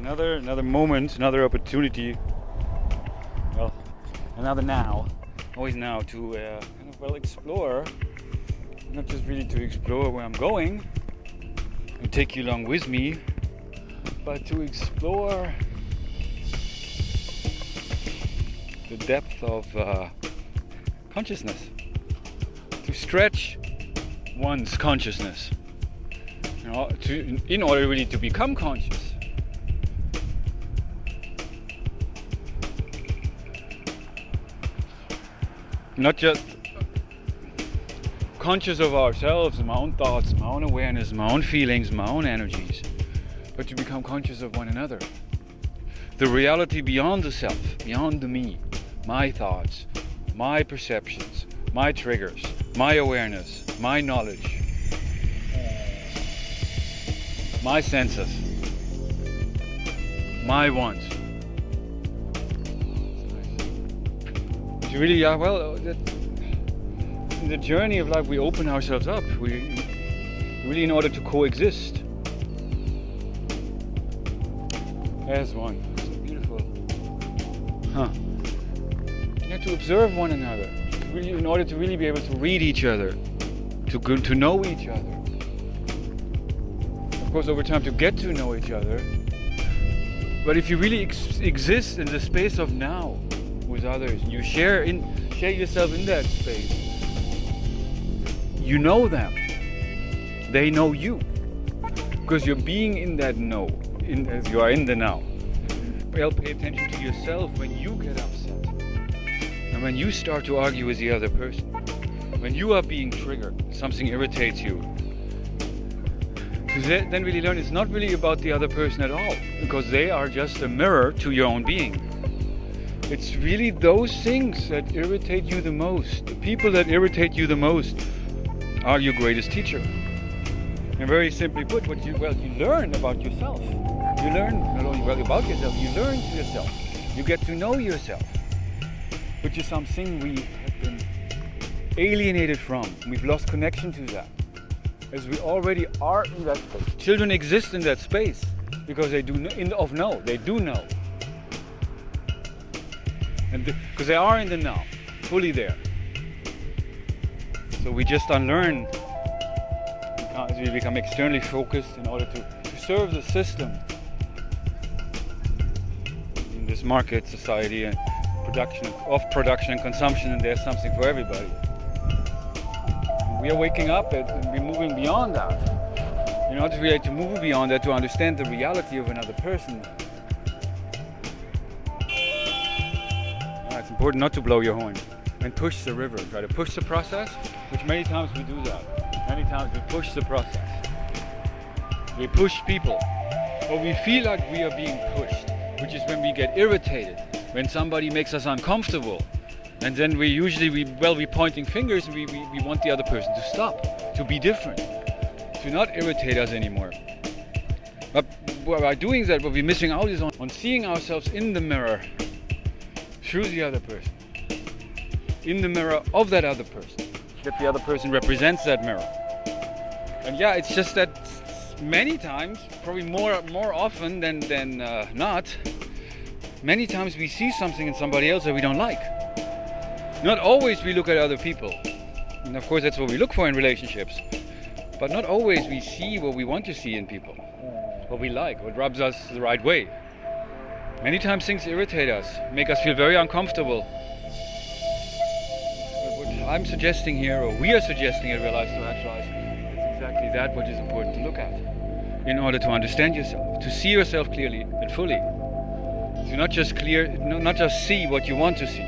another moment, another opportunity. Well, another now, always now to explore. Not just really to explore where I'm going and take you along with me, but to explore the depth of consciousness, to stretch one's consciousness, in order really to become conscious. Not just conscious of ourselves, my own thoughts, my own awareness, my own feelings, my own energies, but to become conscious of one another. The reality beyond the self, beyond the me, my thoughts, my perceptions, my triggers, my awareness, my knowledge, my senses, my wants. It's really, in the journey of life we open ourselves up, really in order to coexist as one. So beautiful. To observe one another, really, in order to really be able to read each other, to know each other. Of course, over time to get to know each other. But if you really exist in the space of now with others, you share yourself in that space. You know them. They know you, because you're being in that know. You are in the now. Well, pay attention to yourself when you get upset. And when you start to argue with the other person, when you are being triggered, something irritates you, then really learn it's not really about the other person at all, because they are just a mirror to your own being. It's really those things that irritate you the most. The people that irritate you the most are your greatest teacher. And very simply put, you learn about yourself. You learn not only about yourself, you learn to yourself. You get to know yourself, which is something we have been alienated from. We've lost connection to that, as we already are in that space. Children exist in that space because they do know. They do know, and because they are in the now, fully there. So we just unlearn as we become externally focused in order to serve the system in this market society and production and consumption, and there's something for everybody. We are waking up and we're moving beyond that. In order to move beyond that, to understand the reality of another person. It's important not to blow your horn and push the river. Try to push the process, which many times we do that. Many times we push the process. We push people. Or we feel like we are being pushed, which is when we get irritated, when somebody makes us uncomfortable. And then we're pointing fingers, and we want the other person to stop, to be different, to not irritate us anymore. But by doing that, what we're missing out is on seeing ourselves in the mirror through the other person, in the mirror of that other person, that the other person represents that mirror. And it's just that many times, probably more often than not, many times we see something in somebody else that we don't like. Not always we look at other people, and of course that's what we look for in relationships, but not always we see what we want to see in people, what we like, what rubs us the right way. Many times things irritate us, make us feel very uncomfortable. But what I'm suggesting here, or we are suggesting at Realize to Actualize, is exactly that what is important to look at in order to understand yourself, to see yourself clearly and fully, to not just see what you want to see.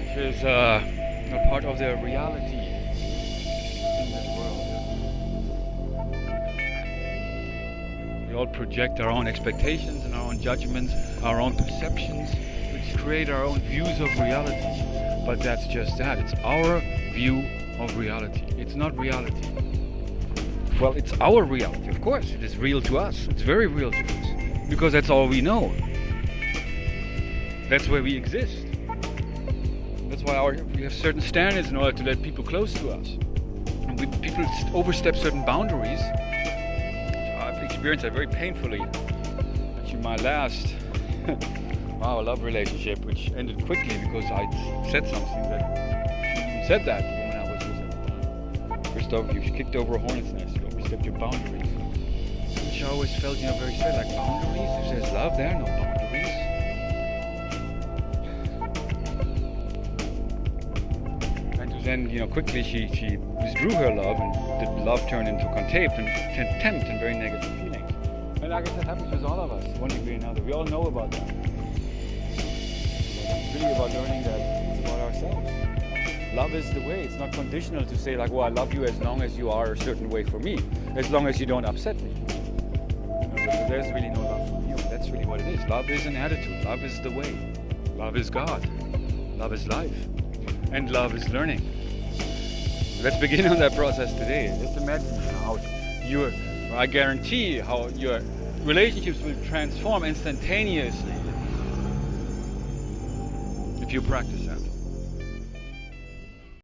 Which is a part of their reality in this world. We all project our own expectations and our own judgments, our own perceptions, which create our own views of reality. But that's just that. It's our view of reality. It's not reality. Well, it's our reality. Of course, it is real to us. It's very real to us. Because that's all we know. That's where we exist. That's why we have certain standards in order to let people close to us. And people overstep certain boundaries, which experienced that very painfully. Actually, my last love relationship, which ended quickly because I said something that she even said that, the woman I was with at the time. Christoph, you kicked over a hornet's nest, you overstepped your boundaries. Which I always felt, very sad, like boundaries? If there's love, there are no boundaries. And then, quickly she withdrew her love, and the love turned into contempt and very negative feelings. And I guess that happens with all of us, one degree or another. We all know about that. It's really about learning that it's about ourselves. Love is the way. It's not conditional to say like, well, I love you as long as you are a certain way for me, as long as you don't upset me. There's really no love for you. That's really what it is. Love is an attitude. Love is the way. Love is God. Love is life. And love is learning. Let's begin on that process today. Just imagine how I guarantee how your relationships will transform instantaneously if you practice it.